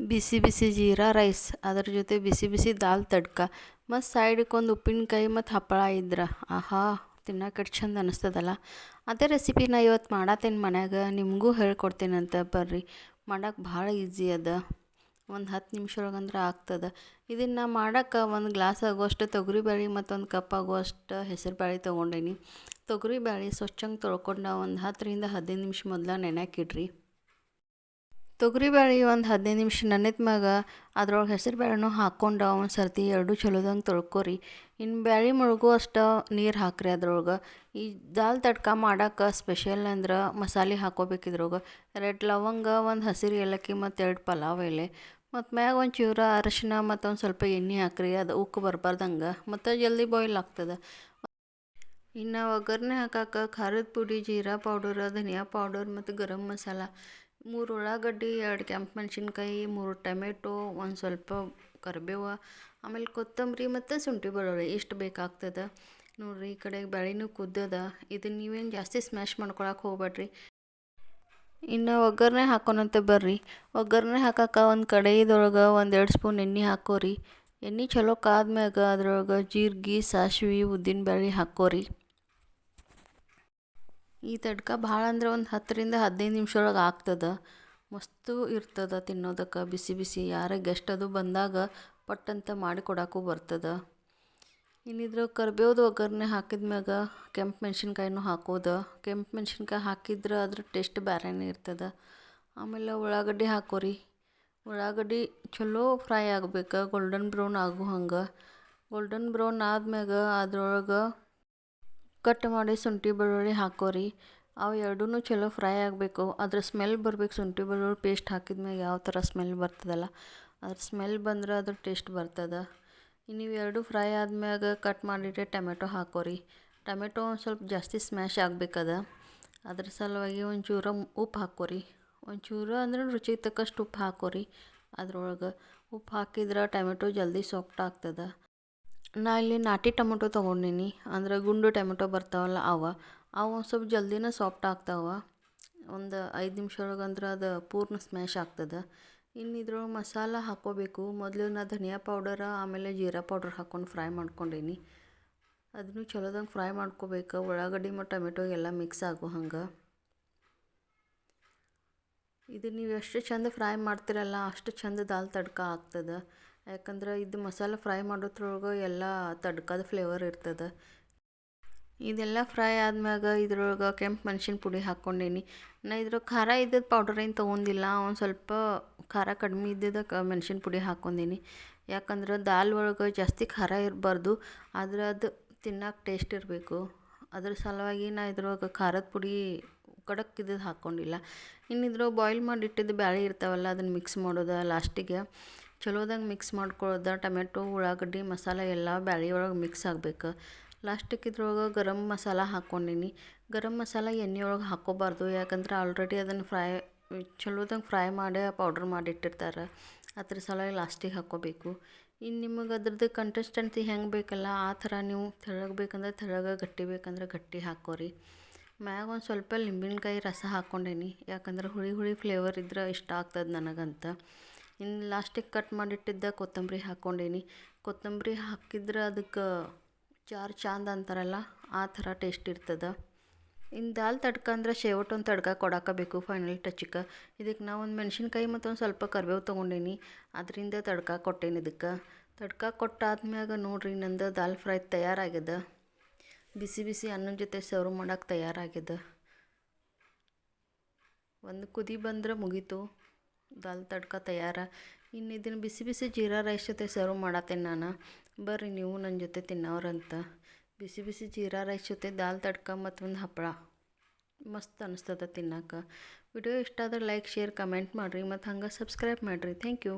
ಬಿಸಿ ಬಿಸಿ jeera rice ಅದ್ರ ಜೊತೆ ಬಿಸಿ ಬಿಸಿ ದಾಲ್ ತಡ್ಕ ಮತ್ತು ಸೈಡಿಗೆ ಒಂದು ಉಪ್ಪಿನಕಾಯಿ ಮತ್ತು ಹಪ್ಪಳ ಇದ್ರೆ ಆಹಾ ತಿನ್ನಕ್ಕೆ ಎಷ್ಟು ಚಂದ ಅನಿಸ್ತದಲ್ಲ. ಅದೇ ರೆಸಿಪಿನ ಇವತ್ತು ಮಾಡತ್ತೇನೆ ಮನ್ಯಾಗ, ನಿಮಗೂ ಹೇಳ್ಕೊಡ್ತೀನಂತ ಬರ್ರಿ. ಮಾಡಕ್ಕೆ ಭಾಳ ಈಸಿ ಅದ, ಒಂದು 10 ನಿಮಿಷ ಒಳಗಂದ್ರೆ ಆಗ್ತದೆ. ಇದನ್ನು ಮಾಡಕ್ಕೆ ಒಂದು ಗ್ಲಾಸ್ ಆಗುವಷ್ಟು ತೊಗರಿಬೇಳೆ ಮತ್ತು ಒಂದು ಕಪ್ ಆಗುವಷ್ಟು ಹೆಸರು ಬೇಳೆ ತೊಗೊಂಡೇನಿ. ತೊಗರಿಬೇಳೆ ಸ್ವಚ್ಛಂಗೆ ತೊಳ್ಕೊಂಡು ಒಂದು 10ರಿಂದ 15 ನಿಮಿಷ ಮೊದಲ ನೆನೆಯಾಕಿಡ್ರಿ. ತೊಗರಿಬೇಳೆ ಒಂದು 15 ನಿಮಿಷ ನೆನೆದ ಮ್ಯಾಗ ಅದ್ರೊಳಗೆ ಹೆಸರು ಬೇಳೆನೂ ಹಾಕ್ಕೊಂಡು ಒಂದು ಸರ್ತಿ ಎರಡು ಚಲೋದಂಗೆ ತೊಳ್ಕೊರಿ. ಇನ್ನು ಬ್ಯಾಳೆ ಮುಳುಗು ಅಷ್ಟು ನೀರು ಹಾಕ್ರಿ ಅದ್ರೊಳಗೆ. ಈ ದಾಲ್ ತಡ್ಕ ಮಾಡೋಕೆ ಸ್ಪೆಷಲ್ ಅಂದ್ರೆ ಮಸಾಲೆ ಹಾಕ್ಕೋಬೇಕಿದ್ರೊಳಗೆ 2 ಲವಂಗ, ಒಂದು ಹಸಿರು ಏಲಕ್ಕಿ ಮತ್ತು 2 ಪಲಾವ್ ಎಲೆ ಮತ್ತು ಮ್ಯಾಗ ಒಂದು ಚೂರ ಅರಶಿನ ಮತ್ತು ಒಂದು ಸ್ವಲ್ಪ ಎಣ್ಣೆ ಹಾಕ್ರಿ. ಅದು ಉಕ್ಕು ಬರಬಾರ್ದಂಗೆ ಮತ್ತು ಜಲ್ದಿ ಬಾಯ್ಲ್ ಆಗ್ತದೆ. ಇನ್ನು ಒಗ್ಗರಣೆ ಹಾಕಕ್ಕೆ ಖಾರದ ಪುಡಿ, ಜೀರಾ ಪೌಡರ್, ಧನಿಯಾ ಪೌಡರ್ ಮತ್ತು ಗರಂ ಮಸಾಲ, 3 ಉಳ್ಳಾಗಡ್ಡಿ, 2 ಕೆಂಪು ಮೆಣಸಿನ್ಕಾಯಿ, 3 ಟೊಮೆಟೊ, ಒಂದು ಸ್ವಲ್ಪ ಕರಿಬೇವು, ಆಮೇಲೆ ಕೊತ್ತಂಬರಿ ಮತ್ತು ಶುಂಠಿ ಬೆಳ್ಳುಳ್ಳಿ ಇಷ್ಟು ಬೇಕಾಗ್ತದೆ. ನೋಡಿರಿ ಈ ಕಡೆ ಬೇಳೆನೂ ಕುದ್ದದ. ಇದನ್ನು ನೀವೇನು ಜಾಸ್ತಿ ಸ್ಮ್ಯಾಶ್ ಮಾಡ್ಕೊಳಕ್ಕೆ ಹೋಗ್ಬೇಡ್ರಿ. ಇನ್ನು ಒಗ್ಗರಣೆ ಹಾಕೋಣಂತ ಬರ್ರಿ. ಒಗ್ಗರಣೆ ಹಾಕಕ್ಕೆ ಒಂದು ಕಡಾಯಿದೊಳಗೆ 1-2 ಸ್ಪೂನ್ ಎಣ್ಣೆ ಹಾಕೋರಿ. ಎಣ್ಣೆ ಚಲೋ ಕಾದ್ಮ್ಯಾಗ ಅದ್ರೊಳಗೆ ಜೀರಿಗೆ, ಸಾಸಿವೆ, ಉದ್ದಿನಬೇಳೆ ಹಾಕೋರಿ. ಈ ತಡ್ಕ ಭಾಳ ಅಂದ್ರೆ ಒಂದು 10ರಿಂದ 15 ನಿಮಿಷ ಒಳಗೆ ಆಗ್ತದೆ. ಮಸ್ತು ಇರ್ತದೆ ತಿನ್ನೋದಕ್ಕೆ ಬಿಸಿ ಬಿಸಿ. ಯಾರೇ ಗೆಸ್ಟ್ ಅದು ಬಂದಾಗ ಪಟ್ಟಂತ ಮಾಡಿ ಕೊಡೋಕ್ಕೂ ಬರ್ತದೆ. ಇನ್ನಿದ್ರ ಕರಿಬೇವ್ದು ಒಗ್ಗರಣೆ ಹಾಕಿದ್ಮ್ಯಾಗ ಕೆಂಪು ಮೆಣಸಿನ್ಕಾಯಿನೂ ಹಾಕೋದು. ಕೆಂಪು ಮೆಣಸಿನ್ಕಾಯಿ ಹಾಕಿದ್ರೆ ಅದ್ರ ಟೇಸ್ಟ್ ಬೇರೆನೇ ಇರ್ತದೆ. ಆಮೇಲೆ ಉಳ್ಳಾಗಡ್ಡಿ ಹಾಕೋರಿ. ಉಳ್ಳಾಗಡ್ಡಿ ಚಲೋ ಫ್ರೈ ಆಗ್ಬೇಕು, ಗೋಲ್ಡನ್ ಬ್ರೌನ್ ಆಗೋ ಹಂಗೆ. ಗೋಲ್ಡನ್ ಬ್ರೌನ್ ಆದ್ಮ್ಯಾಗ ಅದ್ರೊಳಗೆ ಕಟ್ ಮಾಡಿ ಶುಂಠಿ ಬೆಳ್ಳುಳ್ಳಿ ಹಾಕೋರಿ. ಅವು ಎರಡೂ ಚಲೋ ಫ್ರೈ ಆಗಬೇಕು. ಅದ್ರ ಸ್ಮೆಲ್ ಬರ್ಬೇಕು. ಶುಂಠಿ ಬೆಳ್ಳುಳ್ಳಿ ಪೇಸ್ಟ್ ಹಾಕಿದ್ಮ್ಯಾಗ ಯಾವ ಥರ ಸ್ಮೆಲ್ ಬರ್ತದಲ್ಲ, ಅದ್ರ ಸ್ಮೆಲ್ ಬಂದ್ರೆ ಅದ್ರ ಟೇಸ್ಟ್ ಬರ್ತದೆ. ನೀವು ಎರಡೂ ಫ್ರೈ ಆದ್ಮ್ಯಾಗ ಕಟ್ ಮಾಡಿಟ್ಟೆ ಟೊಮೆಟೊ ಹಾಕೋರಿ. ಟೊಮೆಟೊ ಒಂದು ಸ್ವಲ್ಪ ಜಾಸ್ತಿ ಸ್ಮ್ಯಾಶ್ ಆಗಬೇಕದ. ಅದ್ರ ಸಲುವಾಗಿ ಒಂಚೂರ ಉಪ್ಪು ಹಾಕೋರಿ. ಒಂಚೂರು ಅಂದ್ರೆ ರುಚಿಗೆ ತಕ್ಕಷ್ಟು ಉಪ್ಪು ಹಾಕೋರಿ. ಅದ್ರೊಳಗೆ ಉಪ್ಪು ಹಾಕಿದ್ರೆ ಟೊಮೆಟೊ ಜಲ್ದಿ ಸಾಫ್ಟ್ ಆಗ್ತದೆ. ನಾ ಇಲ್ಲಿ ನಾಟಿ ಟೊಮೆಟೊ ತೊಗೊಂಡಿನಿ, ಅಂದ್ರೆ ಗುಂಡು ಟೊಮೆಟೊ ಬರ್ತಾವಲ್ಲ ಅವು ಒಂದು ಸ್ವಲ್ಪ ಜಲ್ದಿನೇ ಸಾಫ್ಟ್ ಆಗ್ತಾವೆ. ಒಂದು 5 ನಿಮಿಷ ಒಳಗಂದ್ರೆ ಅದು ಪೂರ್ಣ ಸ್ಮ್ಯಾಶ್ ಆಗ್ತದೆ. ಇನ್ನು ಇದ್ರೊಳಗೆ ಮಸಾಲ ಹಾಕ್ಕೋಬೇಕು. ಮೊದಲು ನಾ ಧನಿಯಾ ಪೌಡರ ಆಮೇಲೆ ಜೀರಾ ಪೌಡರ್ ಹಾಕ್ಕೊಂಡು ಫ್ರೈ ಮಾಡ್ಕೊಂಡೀನಿ. ಅದನ್ನು ಚಲೋದಂಗೆ ಫ್ರೈ ಮಾಡ್ಕೋಬೇಕು. ಉಳ್ಳಾಗಡ್ಡಿ ಮತ್ತು ಟೊಮೆಟೊ ಎಲ್ಲ ಮಿಕ್ಸ್ ಆಗೋ ಹಂಗೆ. ಇದು ನೀವು ಎಷ್ಟು ಚಂದ ಫ್ರೈ ಮಾಡ್ತಿರಲ್ಲ ಅಷ್ಟು ಚಂದ ದಾಲ್ ತಡ್ಕ ಆಗ್ತದೆ. ಯಾಕಂದ್ರೆ ಇದು ಮಸಾಲೆ ಫ್ರೈ ಮಾಡೋದ್ರೊಳಗೆ ಎಲ್ಲ ತಡ್ಕದ ಫ್ಲೇವರ್ ಇರ್ತದೆ. ಇದೆಲ್ಲ ಫ್ರೈ ಆದ್ಮ್ಯಾಗ ಇದ್ರೊಳಗೆ ಕೆಂಪು ಮೆಣಸಿನ ಪುಡಿ ಹಾಕ್ಕೊಂಡೀನಿ. ನಾ ಇದ್ರೊಳಗೆ ಖಾರ ಇದ್ದದ್ದು ಪೌಡರ್ ಏನು ತೊಗೊಂಡಿಲ್ಲ. ಒಂದು ಸ್ವಲ್ಪ ಖಾರ ಕಡಿಮೆ ಇದ್ದಿದ್ದಕ್ಕೆ ಮೆಣಸಿನ ಪುಡಿ ಹಾಕ್ಕೊಂಡೀನಿ. ಯಾಕಂದ್ರೆ ದಾಲ್ ಒಳಗೆ ಜಾಸ್ತಿ ಖಾರ ಇರಬಾರ್ದು, ಆದ್ರೆ ಅದು ತಿನ್ನಕ್ಕೆ ಟೇಸ್ಟ್ ಇರಬೇಕು. ಅದ್ರ ಸಲುವಾಗಿ ನಾ ಇದ್ರೊಳಗೆ ಖಾರದ ಪುಡಿ ಖಡಕ್ ಇದ್ದದ್ದು ಹಾಕ್ಕೊಂಡಿಲ್ಲ. ಇನ್ನು ಇದ್ರೊಳಗೆ ಬಾಯ್ಲ್ ಮಾಡಿಟ್ಟಿದ್ದು ಬ್ಯಾಳೆ ಇರ್ತಾವಲ್ಲ ಅದನ್ನು ಮಿಕ್ಸ್ ಮಾಡೋದು ಲಾಸ್ಟಿಗೆ. ಚಲೋದಂಗೆ ಮಿಕ್ಸ್ ಮಾಡ್ಕೊಳ್ಳೋದು. ಟೊಮೆಟೊ, ಉಳ್ಳಾಗಡ್ಡಿ, ಮಸಾಲೆ ಎಲ್ಲ ಬ್ಯಾಳೆ ಒಳಗೆ ಮಿಕ್ಸ್ ಆಗಬೇಕು. ಲಾಸ್ಟಿಗೆ ಇದ್ರೊಳಗೆ ಗರಂ ಮಸಾಲ ಹಾಕ್ಕೊಂಡೀನಿ. ಗರಂ ಮಸಾಲ ಎಣ್ಣೆ ಒಳಗೆ ಹಾಕ್ಕೋಬಾರ್ದು, ಯಾಕಂದ್ರೆ ಆಲ್ರೆಡಿ ಅದನ್ನು ಚಲೋದಂಗೆ ಫ್ರೈ ಮಾಡಿ ಪೌಡ್ರ್ ಮಾಡಿಟ್ಟಿರ್ತಾರೆ. ಅದ್ರ ಸಲುವಾಗಿ ಲಾಸ್ಟಿಗೆ ಹಾಕ್ಕೋಬೇಕು. ಇನ್ನು ನಿಮಗೆ ಅದ್ರದ್ದು ಕನ್ಸಿಸ್ಟೆನ್ಸಿ ಹೆಂಗೆ ಬೇಕಲ್ಲ ಆ ಥರ ನೀವು ತೆಳ್ಳಗೆ ಬೇಕಂದ್ರೆ ತೆಳ್ಳಗೆ, ಗಟ್ಟಿ ಬೇಕಂದ್ರೆ ಗಟ್ಟಿ ಹಾಕ್ಕೋರಿ. ಮ್ಯಾಗ ಒಂದು ಸ್ವಲ್ಪ ಲಿಂಬೆಕಾಯಿ ರಸ ಹಾಕ್ಕೊಂಡೇನಿ, ಯಾಕಂದ್ರೆ ಹುಳಿ ಹುಳಿ ಫ್ಲೇವರ್ ಇದ್ರೆ ಇಷ್ಟ ಆಗ್ತದೆ ನನಗಂತ. ಇನ್ನು ಲಾಸ್ಟಿಗೆ ಕಟ್ ಮಾಡಿಟ್ಟಿದ್ದ ಕೊತ್ತಂಬರಿ ಹಾಕ್ಕೊಂಡೇನಿ. ಕೊತ್ತಂಬರಿ ಹಾಕಿದ್ರೆ ಅದಕ್ಕೆ ಚಾರ್ ಚಾಂದ್ ಅಂತಾರಲ್ಲ ಆ ಥರ ಟೇಸ್ಟ್ ಇರ್ತದೆ. ಇನ್ನು ದಾಲ್ ತಡ್ಕ ಅಂದ್ರೆ ಶೇವಟ್ ಒಂದು ತಡ್ಕ ಕೊಡಾಕಬೇಕು ಫೈನಲ್ ಟಚ್ಗೆ. ಇದಕ್ಕೆ ನಾವು ಒಂದು ಮೆಣಸಿನ್ಕಾಯಿ ಮತ್ತು ಒಂದು ಸ್ವಲ್ಪ ಕರಿಬೇವು ತೊಗೊಂಡೀನಿ, ಅದರಿಂದ ತಡ್ಕ ಕೊಟ್ಟೇನಿ. ಇದಕ್ಕೆ ತಡ್ಕ ಕೊಟ್ಟಾದ್ಮ್ಯಾಗ ನೋಡಿರಿ ನಂದು ದಾಲ್ ಫ್ರೈ ತಯಾರಾಗ್ಯದ. ಬಿಸಿ ಬಿಸಿ ಅನ್ನದ ಜೊತೆ ಸರ್ವ್ ಮಾಡೋಕೆ ತಯಾರಾಗ್ಯದ. ಒಂದು ಕುದಿ ಬಂದ್ರೆ ಮುಗೀತು, ದಾಲ್ ತಡ್ಕ ತಯಾರ. ಇನ್ನು ಇದನ್ನು ಬಿಸಿ ಬಿಸಿ ಜೀರಾ ರೈಸ್ ಜೊತೆ ಸರ್ವ್ ಮಾಡತ್ತೇನೆ ನಾನು. ಬರ್ರಿ ನೀವು ನನ್ನ ಜೊತೆ ತಿನ್ನೋರಂತ. ಬಿಸಿ ಬಿಸಿ ಜೀರಾ ರೈಸ್ ಜೊತೆ ದಾಲ್ ತಡ್ಕ ಮತ್ತು ಒಂದು ಹಪ್ಪಳ ಮಸ್ತ್ ಅನಿಸ್ತದೆ ತಿನ್ನಕ್ಕೆ. ವಿಡಿಯೋ ಇಷ್ಟ ಆದ್ರೆ ಲೈಕ್, ಶೇರ್, ಕಮೆಂಟ್ ಮಾಡಿರಿ ಮತ್ತು ಹಂಗೆ ಸಬ್ಸ್ಕ್ರೈಬ್ ಮಾಡಿರಿ. Thank you.